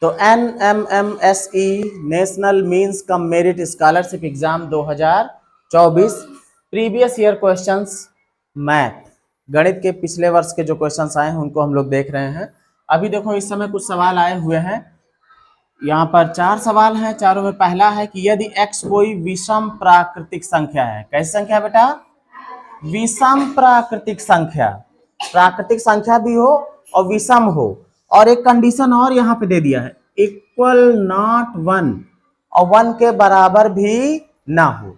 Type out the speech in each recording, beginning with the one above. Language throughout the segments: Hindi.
तो NMMSE national means cum merit scholarship exam 2024 previous year questions math गणित के पिछले वर्ष के जो क्वेश्चंस आए हैं उनको हम लोग देख रहे हैं। अभी देखो इस समय कुछ सवाल आए हुए हैं, यहाँ पर 4 सवाल हैं। चारों में पहला है कि यदि x कोई विषम प्राकृतिक संख्या है। कैसी संख्या बेटा? विषम प्राकृतिक संख्या। प्राकृतिक संख्या भी हो और विषम हो, और एक कंडीशन और यहाँ पे दे दिया है, इक्वल नॉट 1 और 1 के बराबर भी ना हो।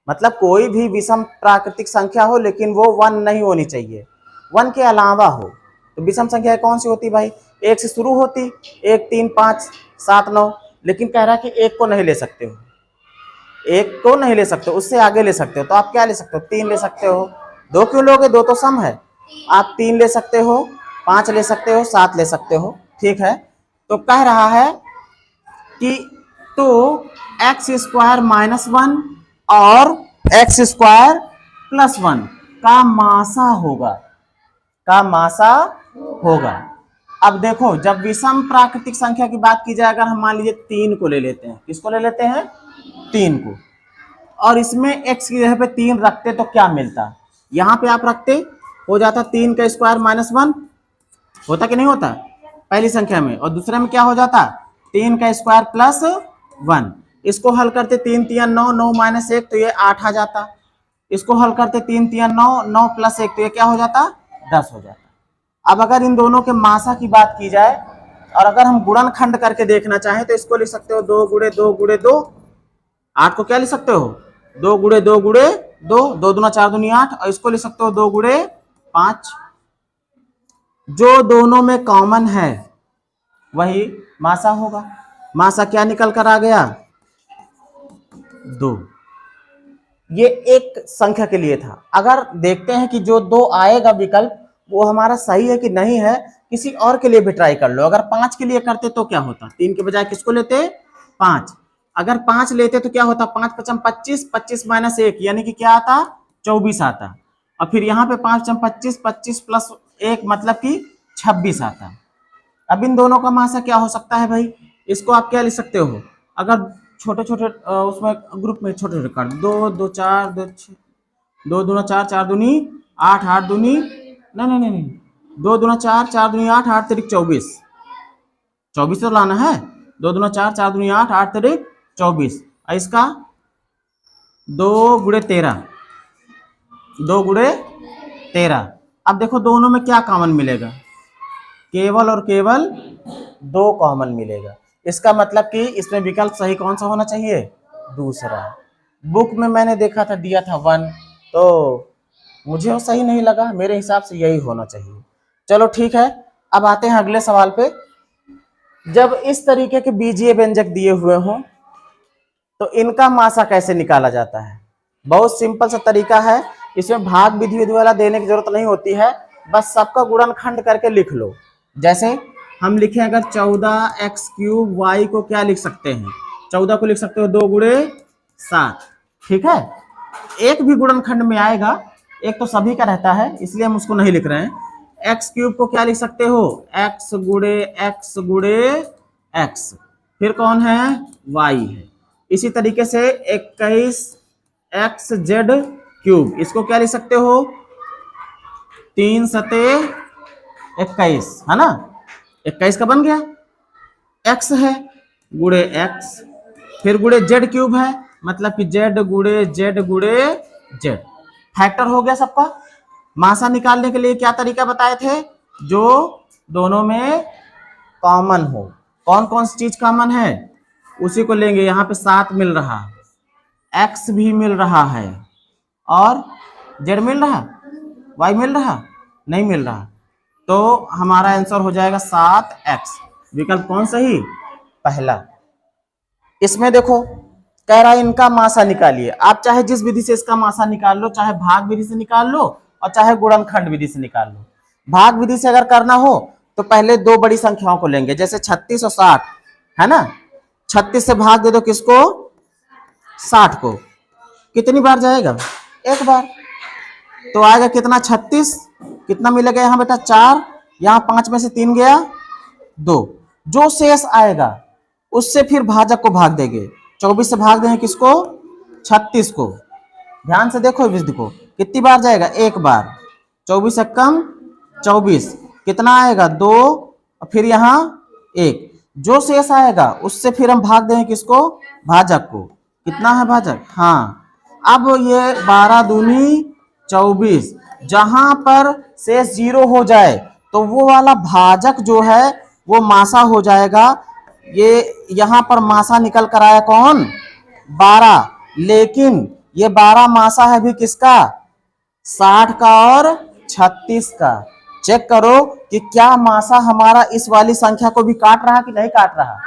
मतलब कोई भी विषम प्राकृतिक संख्या हो लेकिन वो 1 नहीं होनी चाहिए, 1 के अलावा हो। तो विषम संख्या कौन सी होती भाई? 1 से शुरू होती, 1 3 5 7 9, लेकिन कह रहा है कि 1 को नहीं ले सकते हो, 1 को नहीं ले सकते हो, उससे आगे ले सकते हो। तो आप क्या ले सकते हो? 3 ले सकते हो। 2 क्यों लोगे? 2 तो सम है। आप 3 ले सकते हो, 5 ले सकते हो, 7 ले सकते हो। ठीक है, तो कह रहा है कि तो x स्क्वायर माइनस 1 और x स्क्वायर प्लस 1 का मासा होगा, का मासा होगा। अब देखो, जब विषम प्राकृतिक संख्या की बात की जाए, अगर हम मान लीजिए 3 को ले लेते हैं, किसको ले लेते हैं? 3 को, और इसमें x की जगह पे 3 रखते तो क्या मिलता? यहां पे आप रखते, हो जाता 3 का स्क्वायर माइनस 1, होता कि नहीं होता पहली संख्या में, और दूसरे में क्या हो जाता? 3 का स्क्वायर प्लस 1। इसको हल करते 3 3 9, 9 माइनस 1 तो ये 8 आ जाता। इसको हल करते 3 3 9, 9 प्लस 1 तो ये क्या हो जाता? 10 हो जाता। अब अगर इन दोनों के मासा की बात की जाए और अगर हम गुणनखंड करके देखना चाहें तो इसको लिख सकते हो 2 गुणे 2 गुणे 2। 8 को क्या लिख सकते हो? 2 गुणे 2 गुणे 2, 2 दूना 4 दूनी 8, और इसको लिख सकते हो 2 गुणे 5। जो दोनों में कॉमन है वही मासा होगा। मासा क्या निकल कर आ गया? 2। ये एक संख्या के लिए था। अगर देखते हैं कि जो 2 आएगा विकल्प वो हमारा सही है कि नहीं है, किसी और के लिए भी ट्राई कर लो। अगर 5 के लिए करते तो क्या होता? 3 के बजाय किसको लेते? 5। अगर 5 लेते तो क्या होता? 5 5 25, 25 माइनस 1 यानी कि क्या आता? 24 आता। और फिर यहाँ पे 5 25, 25 प्लस 1 मतलब कि 26 आता। अब इन दोनों का मासा क्या हो सकता है भाई? इसको आप क्या लिख सकते हो? अगर छोटे छोटे उसमें ग्रुप में छोटे छोटे कर 2 2 4 2 6, 2 दूना 4 4 दूनी 8 8 दूनी नहीं 2 दूना 4 4 दूनी 8 8 तिरिक 24, 24 तो लाना है। 2 दूना 4 4 दूनी 8 8 तिरिक 24, और इसका 2 गुणे 13, 2 गुणे 13। अब देखो दोनों में क्या कॉमन मिलेगा? केवल और केवल 2 कॉमन मिलेगा। इसका मतलब कि इसमें विकल्प सही कौन सा होना चाहिए? दूसरा। बुक में मैंने देखा था, दिया था 1, तो मुझे वो सही नहीं लगा, मेरे हिसाब से यही होना चाहिए। चलो ठीक है, अब आते हैं अगले सवाल पे। जब इस तरीके के बीजीय व्यंजक दिए हुए हों तो इनका मासा कैसे निकाला जाता है? बहुत सिंपल सा तरीका है, इसमें भाग विधि वाला देने की जरूरत नहीं होती है, बस सबका गुणनखंड करके लिख लो। जैसे हम लिखें अगर 14x क्यूब y को क्या लिख सकते हैं? 14 को लिख सकते हो 2 गुणे 7। ठीक है, एक भी गुणनखंड में आएगा, एक तो सभी का रहता है इसलिए हम उसको नहीं लिख रहे हैं। x क्यूब को क्या लिख सकते हो? x गुणे x गुणे x, फिर कौन है? y है। इसी तरीके से 21xz क्यूब, इसको क्या लिख सकते हो? 3 सते 21, है ना? 21 का बन गया, x है गुणे x, फिर गुणे z क्यूब है, मतलब कि z गुणे z गुणे z। फैक्टर हो गया सबका। मासा निकालने के लिए क्या तरीका बताए थे? जो दोनों में कॉमन हो। कौन कौन सी चीज कॉमन है उसी को लेंगे। यहाँ पे 7 मिल रहा, x भी मिल रहा है, और z मिल रहा, y मिल रहा नहीं मिल रहा, तो हमारा आंसर हो जाएगा 7x। विकल्प कौन सही? पहला। इसमें देखो कह रहा है इनका मासा निकालिए। आप चाहे जिस विधि से इसका मासा निकाल लो, चाहे भाग विधि से निकाल लो और चाहे गुणनखंड विधि से निकाल लो। भाग विधि से अगर करना हो तो पहले 2 बड़ी संख्याओं को लेंगे, जैसे 36 और 60, है ना? 36 से भाग दे दो किसको? 60 को। कितनी बार जाएगा? एक बार। तो आएगा कितना? 36। कितना मिलेगा यहाँ बेटा? 4। यहाँ 5 में से 3 गया 2, जो शेष आएगा उससे फिर भाजक को भाग देंगे। 24 से भाग देंगे किसको? 36 को। ध्यान से देखो विधि को, कितनी बार जाएगा? एक बार। 24 से कम 24, कितना आएगा? 2, और फिर यहाँ 1। जो शेष आएगा उससे फिर हम भाग देंगे किसको? भाजक को। कितना है भाजक? हाँ। अब ये 12 दूनी 24, जहां पर शेष 0 हो जाए तो वो वाला भाजक जो है वो मासा हो जाएगा। ये यहां पर मासा निकल कर आया कौन? 12, लेकिन ये 12 मासा है भी किसका? 60 का और 36 का। चेक करो कि क्या मासा हमारा इस वाली संख्या को भी काट रहा कि नहीं काट रहा?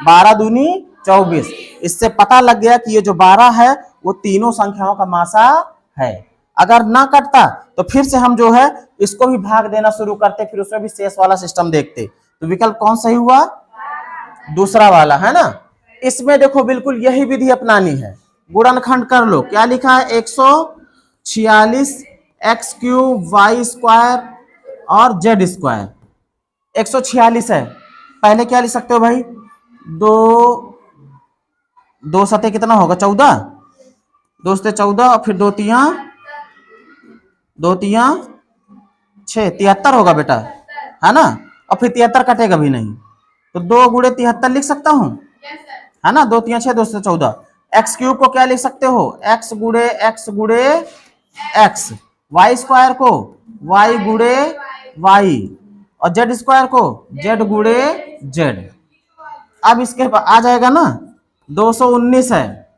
12 दूनी 24। इससे पता लग गया कि ये जो 12 है वो तीनों संख्याओं का मासा है। अगर ना कटता तो फिर से हम जो है इसको भी भाग देना शुरू करते, फिर उसमें भी शेष वाला सिस्टम देखते। तो विकल्प कौन सही हुआ? दूसरा वाला, है ना। इसमें देखो बिल्कुल यही विधि अपनानी है। गुणनखंड कर लो। क्या लिखा है? 146 एक्स क्यूब वाई स्क्वायर और जेड स्क्वायर। 146 है। पहले क्या लिख सकते हो भाई? दो सते कितना होगा? 14। 2 सते 14 और फिर 2 तिया 6, 73 होगा बेटा, है ना। और फिर 73 कटेगा भी नहीं, तो 2 गुणे 73 लिख सकता हूं, है ना। 2 तिया 6, 2 से 14। एक्स क्यूब को क्या लिख सकते हो? एक्स गुणे एक्स। वाई स्क्वायर को वाई गुणे वाई, और जेड स्क्वायर को जेड गुणे जेड। अब इसके आ जाएगा ना, 219 है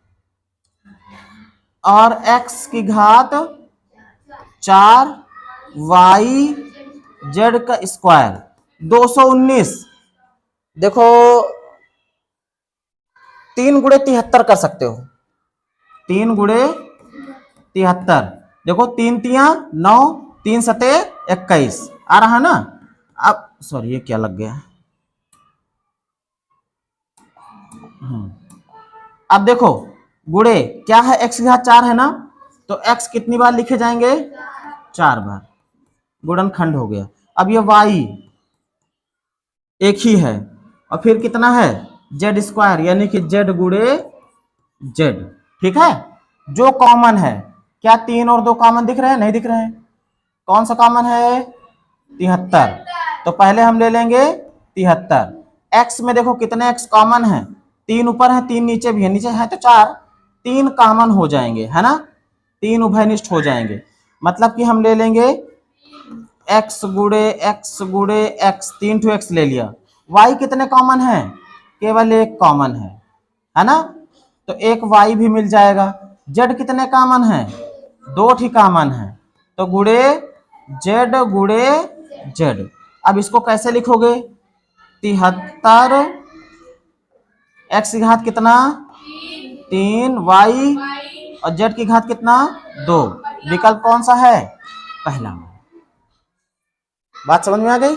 और एक्स की घात 4 वाई जेड का स्क्वायर। 219 देखो 3 गुणे 73 कर सकते हो। 3 गुणे 73, देखो 3 तिया 9, 3 सते 21 आ रहा ना। अब सॉरी ये क्या लग गया? अब देखो गुणे क्या है? एक्स की घात 4 है ना, तो एक्स कितनी बार लिखे जाएंगे? 4 बार। गुणनखंड हो गया। अब ये वाई एक ही है, और फिर कितना है? जेड स्क्वायर, यानी कि जेड गुणे जेड। ठीक है। जो कॉमन है, क्या 3 और 2 कॉमन दिख रहे हैं? नहीं दिख रहे हैं। कौन सा कॉमन है? 73। तो पहले हम ले लेंगे 73। एक्स में देखो कितने एक्स कॉमन है? 3 ऊपर है, 3 नीचे भी है, नीचे है तो 4। 3 कॉमन हो जाएंगे, है ना। 3 उभयनिष्ठ हो जाएंगे, मतलब कि हम ले लेंगे एक्स गुणे एक्स गुणे एक्स। 3 टू एक्स ले लिया। वाई कितने कॉमन है? केवल एक कॉमन है ना, तो एक वाई भी मिल जाएगा। जेड कितने कॉमन है? 2 ठीक कॉमन है, तो गुणे जेड गुणे जेड। अब इसको कैसे लिखोगे? 73 एक्स की घात कितना? 3 वाई, और जेड की घात कितना? 2। विकल्प कौन सा है? पहला। बात समझ में आ गई?